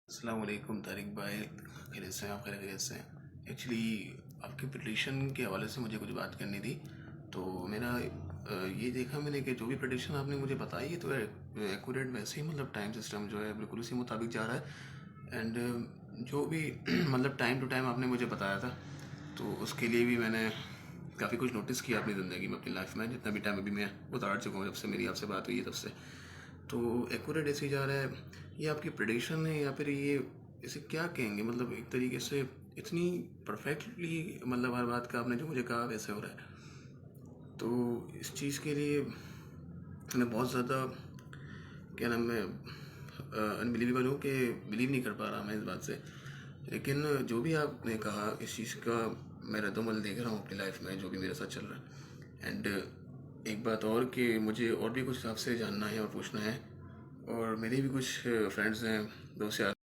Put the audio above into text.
अस्सलाम वालेकुम तारिक भाई, खैरियत से हैं आप? खैरियत से हैं। एक्चुअली आपकी प्रेडिक्शन के हवाले से मुझे कुछ बात करनी थी। तो मेरा ये देखा मैंने कि जो भी प्रेडिक्शन आपने मुझे बताई है तो एक्यूरेट वैसे ही, मतलब टाइम सिस्टम जो है बिल्कुल उसी मुताबिक जा रहा है। एंड जो भी मतलब टाइम टू टाइम आपने मुझे बताया था, तो उसके लिए भी मैंने काफ़ी कुछ नोटिस किया अपनी ज़िंदगी में, अपनी लाइफ में, जितना भी टाइम अभी मैं उतार चुका हूँ जब से मेरी आपसे बात हुई है तब से। तो एक्यूरेट ऐसे ही जा रहा है। ये आपकी प्रेडिक्शन है या फिर ये, इसे क्या कहेंगे, मतलब एक तरीके से इतनी परफेक्टली, मतलब हर बात का आपने जो मुझे कहा वैसे हो रहा है। तो इस चीज़ के लिए मैं बहुत ज़्यादा, क्या नाम है, अनबिलीवेबल हूँ कि बिलीव नहीं कर पा रहा मैं इस बात से। लेकिन जो भी आपने कहा, इस चीज़ का मैं रद्दमल देख रहा हूँ अपनी लाइफ में, जो भी मेरे साथ चल रहा है। एंड एक बात और कि मुझे और भी कुछ आपसे जानना है और पूछना है, और मेरे भी कुछ फ्रेंड्स हैं, दोस्त यार